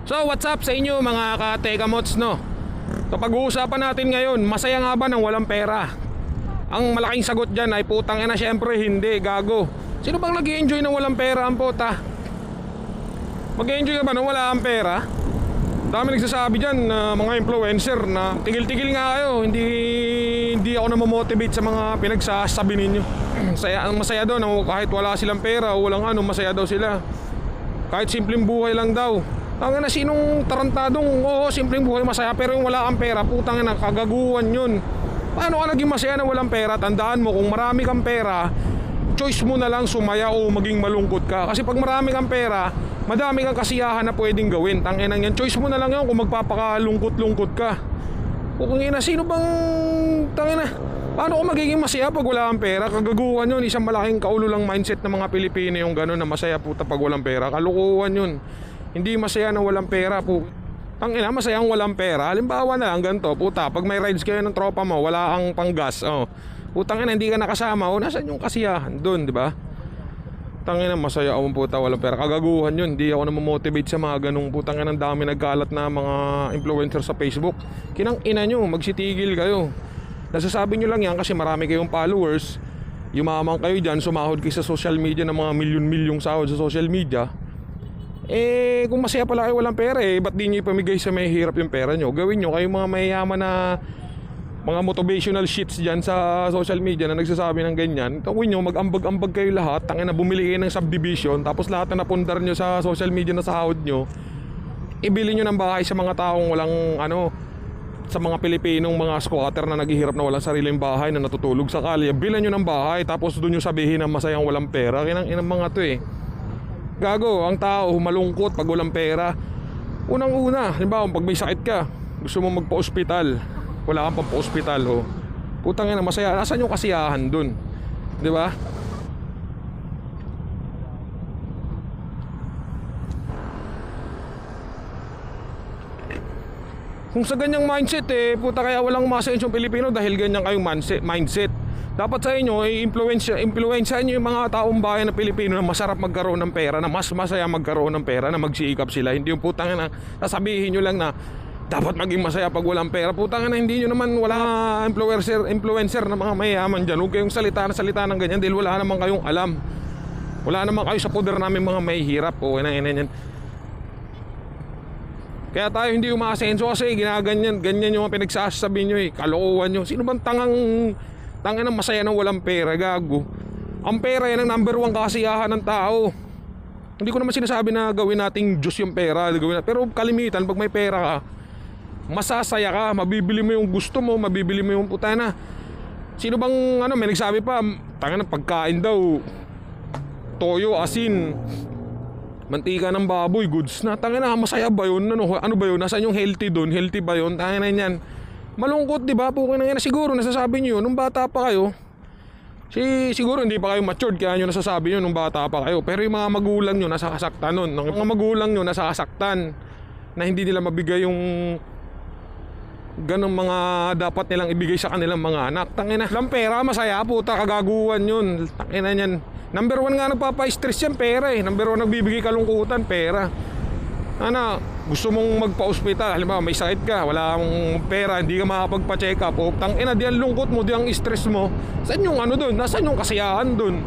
So what's up sa inyo mga ka-Tekamots, no? So pag-uusapan natin ngayon, masaya nga ba ng walang pera? Ang malaking sagot dyan ay putang ina, syempre hindi, gago. Sino bang nag-i-enjoy ng walang pera ang puta? Mag-i-enjoy ka ba ng wala ang pera? Dami nagsasabi dyan, mga influencer na tigil-tigil nga kayo. Hindi ako namomotivate sa mga pinagsasabi ninyo. Masaya daw na kahit wala silang pera o walang ano, masaya daw sila. Kahit simpleng buhay lang daw. Tangina na, sinong tarantadong oo, simpleng buhay masaya pero yung wala kang pera, putang ina, kagaguhan yun. Paano ka naging masaya na walang pera? Tandaan mo, kung marami kang pera, choice mo na lang sumaya o maging malungkot ka. Kasi pag marami kang pera, madami kang kasiyahan na pwedeng gawin. Tangina yan, choice mo na lang yun kung magpapakalungkot-lungkot ka. Kung ina, sino bang tangina? Paano ko magiging masaya pag wala kang pera? Kagaguhan yun, isang malaking kaululang mindset ng mga Pilipino yung gano'n na masaya puta pag walang pera. Kalukuhan yun. Hindi masaya na walang pera po. Tangina, masayang walang pera. Halimbawa na lang ganito, puta, pag may rides kayo ng tropa mo, wala kang panggas, oh. Putang ina, hindi ka nakasama, oh, nasan yung kasiyahan doon, di ba? Tangina, masaya ako puta, walang pera. Kagaguhan yun, hindi ako namomotivate sa mga ganung putang ina, dami nagkalat na mga influencer sa Facebook. Kinang ina nyo, magsitigil kayo. Nasasabi nyo lang yan kasi marami kayong followers. Yumaman kayo dyan, sumahod kayo sa social media ng mga milyon-milyong sahod sa social media. Eh, kung masaya pala kayo walang pera, eh, ba't di nyo ipamigay sa may hirap yung pera nyo? Gawin nyo kayo mga mayayaman na mga motivational shits dyan sa social media na nagsasabi ng ganyan. Gawin nyo, mag-ambag-ambag kayo lahat. Tangin na, bumili kayo ng subdivision. Tapos lahat na napundar nyo sa social media na sahod nyo, ibili nyo ng bahay sa mga taong walang ano, sa mga Pilipinong mga squatter na naghihirap na walang sariling bahay, na natutulog sa kalye. Bilan nyo ng bahay, tapos doon nyo sabihin na masayang walang pera. Kinang inang mga to eh. Gago, ang tao malungkot pag walang pera. Unang-una, halimbawa pag may sakit ka, gusto mo magpa-ospital, wala kang pampa-ospital, oh. Putang ina, masaya. Nasaan yung kasiyahan dun? Di ba? Kung sa ganyang mindset eh, puta, kaya walang masaya yung Pilipino dahil ganyan kayong mindset. Dapat sa inyo, influensyahan nyo yung mga taong bayan na Pilipino na masarap magkaroon ng pera, na mas masaya magkaroon ng pera, na magsiikap sila. Hindi yung putang na sasabihin nyo lang na dapat maging masaya pag walang pera. Putang na, hindi nyo naman, wala influencer na mga mayayaman dyan. Huwag kayong salita ng ganyan dahil wala naman kayong alam. Wala naman kayo sa poder namin mga may hirap. O yan. Kaya tayo hindi umaasenso kasi ginaganyan yung mga pinagsasabi nyo eh. Kalokohan nyo. Sino bang tangin ng masaya ng walang pera, gago? Ang pera yan ang number one kasiyahan ng tao. Hindi ko naman sinasabi na gawin nating Diyos yung pera, pero kalimitan pag may pera ka, masasaya ka, mabibili mo yung gusto mo, mabibili mo yung putana. Sino bang ano, may nagsabi pa, tangin ng pagkain daw, toyo, asin, mantika ng baboy, goods na. Tangin na, masaya ba yun? Ano ba yun? Nasaan yung healthy doon? Healthy ba yun? Tangin na yan. Malungkot, di ba? Pukin na yan. Siguro nasasabi nyo nung bata pa kayo. Siguro hindi pa kayo matured, kaya nyo nasasabi nyo nung bata pa kayo. Pero yung mga magulang nyo nasakasaktan nun. Yung mga magulang nyo nasakasaktan na hindi nila mabigay yung ganong mga dapat nilang ibigay sa kanilang mga anak. Tangina, lang pera, masaya, puta, kagaguhan yun. Tangina yan. Number one nga nagpapa-stress yan, pera eh. Number one nagbibigay kalungkutan, pera. Ano, gusto mong magpa-ospital, halimbawa may sakit ka, wala kang pera, hindi ka makapagpa-check up, o tangina, di ang lungkot mo, di ang stress mo. Saan yung ano dun? Nasaan yung kasiyahan dun?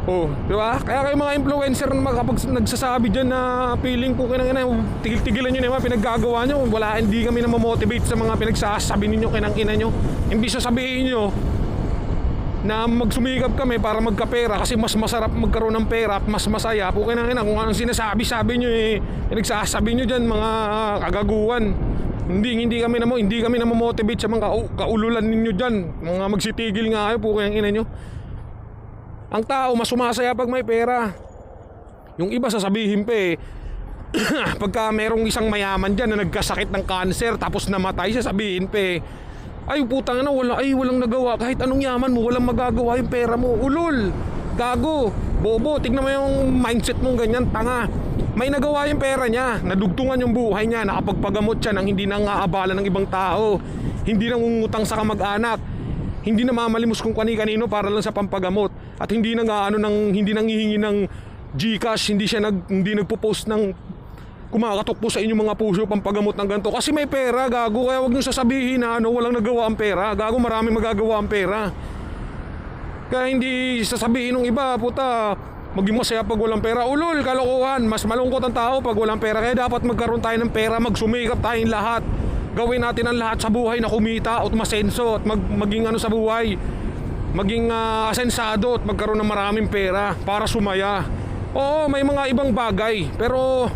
Oh, di ba? Kaya kayo mga influencer na kapag nagsasabi dyan na feeling po kinang tigil-tigilan nyo na yung mga pinaggagawa nyo. Wala, hindi kami na mamotivate sa mga pinagsasabi ninyo kinang ina nyo. Imbis na sabihin nyo na magsumikap kami para magkapera kasi mas masarap magkaroon ng pera at mas masaya. Po kinang ina, kung anong sinasabi nyo eh, pinagsasabi nyo dyan mga kagaguhan. Hindi kami na mamotivate sa mga kaululan ninyo dyan. Mga magsitigil nga kayo po kinang ina nyo. Ang tao mas sumasaya pag may pera. Yung iba sasabihin pa eh, pagka merong isang mayaman dyan na nagkasakit ng cancer tapos namatay, sasabihin pa eh, ay putang na, walang nagawa. Kahit anong yaman mo, walang magagawa yung pera mo. Ulol, gago, bobo. Tignan mo yung mindset mong ganyan, tanga. May nagawa yung pera niya, nadugtungan yung buhay niya, nakapagpagamot siya nang hindi nang aabala ng ibang tao, hindi nangungutang sa kamag-anak, hindi na mamalimos kung kani-kanino para lang sa pampagamot, at hindi nang hihingi ng GCash, hindi nagpo-post ng kumakatok po sa inyong mga puso pampagamot ng ganito. Kasi may pera, gago. Kaya wag nyo sasabihin na walang nagawa ang pera. Gago, maraming magagawa ang pera. Kaya hindi sasabihin ng iba, puta, maging masaya pag walang pera. Ulol, kalokohan. Mas malungkot ang tao pag walang pera. Kaya dapat magkaroon tayo ng pera, magsumikap tayong lahat. Gawin natin ang lahat sa buhay na kumita at masenso at maging ano sa buhay. Maging asensado at magkaroon ng maraming pera para sumaya. Oo, may mga ibang bagay, pero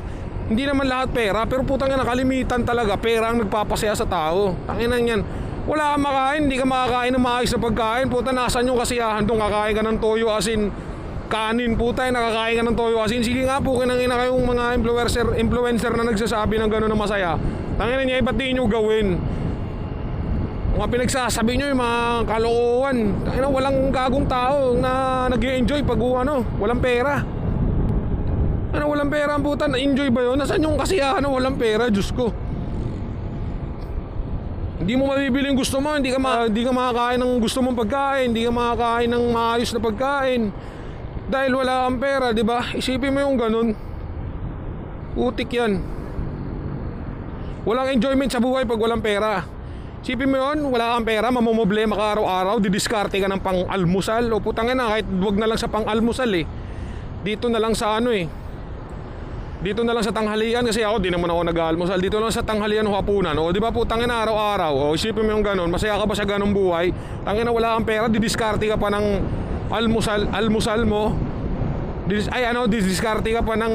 hindi naman lahat pera. Pero putang ina, kalimitan talaga pera ang nagpapasaya sa tao. Tanginan yan. Wala kang makain, hindi ka makakain ng maayos na pagkain. Puta, nasan yung kasiyahan doon? Kakain ka ng toyo asin kanin, puta, nakakain ka ng toyo asin. Sige nga po, kinangina kayong mga influencer na nagsasabi ng gano'n na masaya. Tanginan niya, ba't di nyo gawin? Mga pinagsasabi nyo yung mga kalokohan. Tangina, walang gagong tao na nag-i-enjoy pag walang pera. Walang pera ang puta, na-enjoy ba yun? Nasaan yung kasiyahan na walang pera? Diyos ko. Hindi mo mabibili yung gusto mo, hindi ka makakain ng gusto mong pagkain, hindi ka makakain ng maayos na pagkain. Dahil wala kang pera, di ba? Isipin mo yung ganun. Putik yan. Walang enjoyment sa buhay pag walang pera. Isipin mo yun, wala kang pera, mamomoblema ka araw-araw, didiskarte ka ng pang-almusal. O putangin na, kahit wag na lang sa pang-almusal eh. Dito na lang sa dito na lang sa tanghalian, kasi ako di naman ako nag-almusal. Dito lang sa tanghalian o hapunan. O di ba putangin na araw-araw. O isipin mo yung ganun, masaya ka ba sa ganung buhay? Tangin na wala kang pera, didiskarte ka pa ng almusal mo. Didiskarte ka pa ng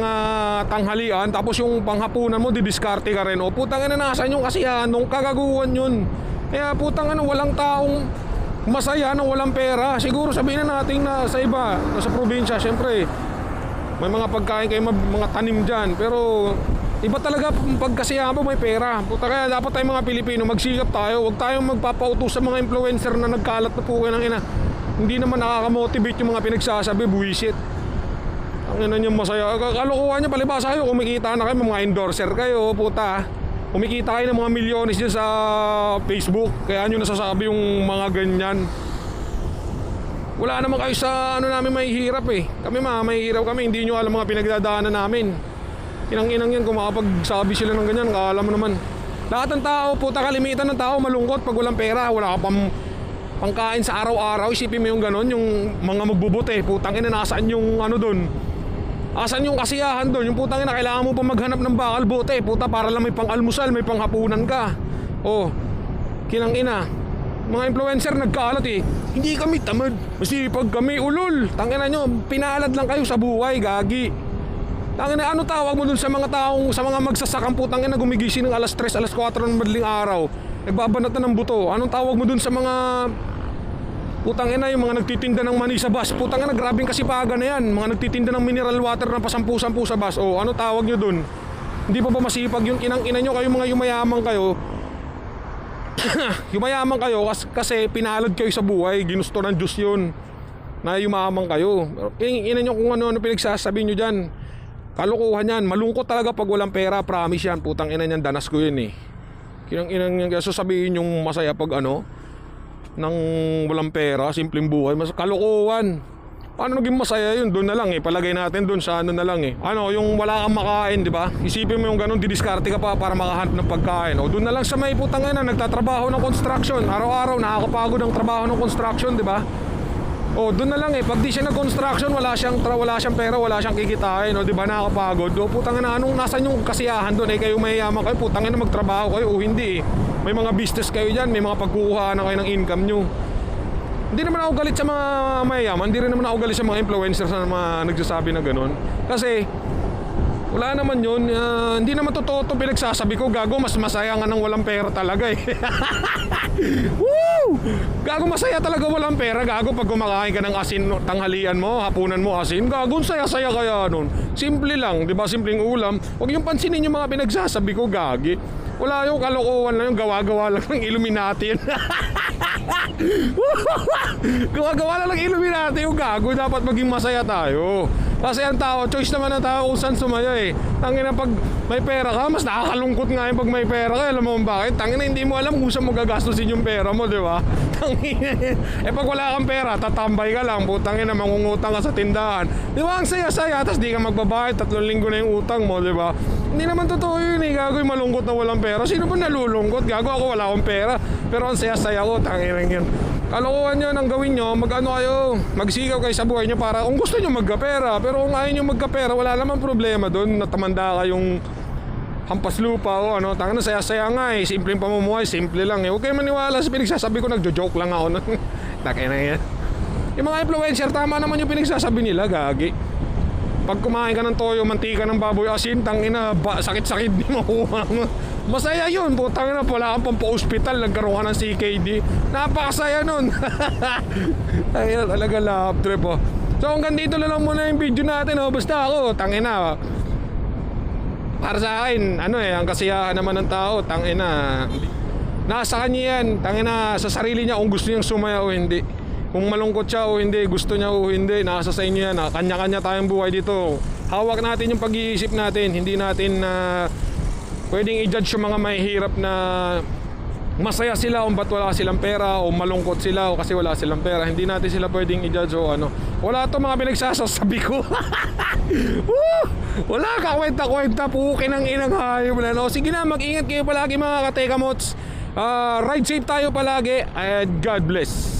tanghalian, tapos yung panghapunan mo didiskarte ka rin. O putang ina, nasan yung kasiyahan nung kagaguhan yun? Kaya putang ina, walang taong masaya nang walang pera. Siguro sabihin na natin na sa iba, sa probinsya, syempre may mga pagkain kayo, mga tanim dyan, pero iba talaga pagkasiyahan mo may pera. Puta, kaya dapat tayong mga Pilipino magsikap tayo. Huwag tayong magpapautos sa mga influencer na nagkalat na po ng ina. Hindi naman nakakamotivate yung mga pinagsasabi, buwisit. Ang ina nyo masaya. Kalokohan nyo, palibasa kayo, kumikita na kayo, mga endorser kayo, puta. Kumikita kayo ng mga milyones dyan sa Facebook. Kaya nyo nasasabi yung mga ganyan. Wala naman kayo sa namin mahihirap eh. Kami mahihirap kami, hindi nyo alam mga pinagdadaanan namin. Inang-inang yan, kung makapagsabi sila ng ganyan, kaalam mo naman. Lahat ng tao, puta, kalimitan ng tao malungkot pag walang pera. Wala ka pangkain sa araw-araw. Isipin mo yung ganon, yung mga magbubuti. Putang ina, nasaan yung dun? Asan yung kasiyahan doon? Yung putang ina, kailangan mo pa maghanap ng bakal bote, puta, para lang may pang-almusal, may panghapunan ka. Oh, kinang ina. Mga influencer nagkaalat eh. Hindi kami tamad, masipag kami, ulol. Tangina nyo, pinalad lang kayo sa buhay, gagi. Tangina, ano tawag mo dun sa mga taong, sa mga magsasakang putang ina, gumigising ng alas 3, alas 4 ng madaling araw, nagbabanat na ng buto? Anong tawag mo dun sa mga putang ina, yung mga nagtitinda ng mani sa bus? Putang ina, grabing kasipagan na yan. Mga nagtitinda ng mineral water na pasampu-sampu sa bus. O, ano tawag nyo dun? Hindi pa ba masipag yung inang-ina nyo? Kayo mga yumayaman kayo. Yumayaman kayo kasi pinalad kayo sa buhay. Ginusto ng Diyos yun na yumaman kayo. Ina nyo kung ano pinagsasabi nyo dyan. Kalokohan yan. Malungkot talaga pag walang pera. Promise yan. Putang ina nyan, danas ko yun eh. Kinang-inang nyan. So sabihin yung masaya pag nang walang pera, simpleng buhay, mas kalokohan. Paano naging masaya yun? Doon na lang eh. Palagay natin doon sa na lang eh. Yung wala kang makain, di ba? Isipin mo yung ganun, didiskarte ka pa para makahanap ng pagkain. O doon na lang sa may putang ina, nagtatrabaho ng construction. Araw-araw, nakakapagod ang trabaho ng construction, di ba? O doon na lang eh. Pag di siya nag-construction, wala siyang pera, wala siyang kikitain. O di ba, nakakapagod. O putang ina, nasan yung kasiyahan doon? Eh kayo mayayaman kayo, putang ina, magtrabaho kayo o hindi eh. May mga business kayo dyan, may mga pagkukuhaan na kayo ng income nyo. Hindi naman ako galit sa mga mayayaman, hindi rin naman ako galit sa mga influencers na mga nagsasabi na gano'n. Kasi wala naman yun, hindi naman totoo itong pinagsasabi ko. Gago, mas masaya nga nang walang pera talaga eh. Woo! Gago, masaya talaga walang pera. Gago, pag kumakain ka ng asin, tanghalian mo, hapunan mo asin, gago, saya-saya kaya nun. Simple lang, di ba? Simpleng ulam. Huwag yung pansinin yung mga pinagsasabi ko, gagi. Wala yung kalokohan lang, yung gawa-gawa lang ng Illuminati. Gawa-gawa lang ng Illuminati yung gago. Dapat maging masaya tayo. Kasi ang tao, choice naman ng tao kung saan sumaya eh. Tangina, pag may pera ka, mas nakakalungkot nga yung pag may pera ka. Alam mo bakit? Tangina, hindi mo alam kung saan mo gagastusin yung pera mo, di ba? Tangina, pag wala kang pera, tatambay ka lang. Putangina, mangungutang ka sa tindahan. Di ba, ang saya-saya, tapos di ka magbabayad, 3 linggo na yung utang mo, di ba? Hindi naman totoo yun eh. Gago yung malungkot na walang pera. Sino ba nalulungkot? Gago ako wala akong pera. Pero ang saya-saya ko, tangirang yun. Kalokohan nyo, ang gawin nyo, mag-ano kayo, magsigaw kayo sa buhay nyo para kung gusto nyo magkapera. Pero kung ayaw nyo magkapera, wala naman problema doon. Natamanda kayong hampas lupa o ano. Tanga na, saya-saya nga eh. Simpleng pamumuhay, simple lang eh. Huwag kayo maniwala sa pinagsasabi ko, nagjo-joke lang ako nun. Takay na yan. Yung mga influencer, tama naman yung pinagsasabi nila, gagi. Pag kumain ka ng toyo, mantika ng baboy, asin, tangina, sakit-sakit di makuha mo. Masaya yun, putang ina, wala kang pampa-hospital, nagkaroon ka ng CKD. Napakasaya nun. Ay, talaga love trip oh. So hanggang dito na lang muna yung video natin oh. Basta ako, tangina. Para sa akin, ano eh, ang kasiyahan naman ng tao, tangina. Nasa kanya yan, tangina, sa sarili niya kung gusto niyang sumaya o hindi. Kung malungkot siya o hindi, gusto niya o hindi, nasa sa inyo yan. Kanya-kanya tayong buhay dito. Hawak natin yung pag-iisip natin. Hindi natin pwedeng i-judge yung mga mahihirap na masaya sila kung ba't wala silang pera, o malungkot sila o kasi wala silang pera. Hindi natin sila pwedeng i-judge o ano. Wala itong mga pinagsasasabi ko. Wala ka kwenta-kwenta, pukin ang inang hayop na. No? Sige na, mag-ingat kayo palagi mga katekamots. Ride safe tayo palagi and God bless.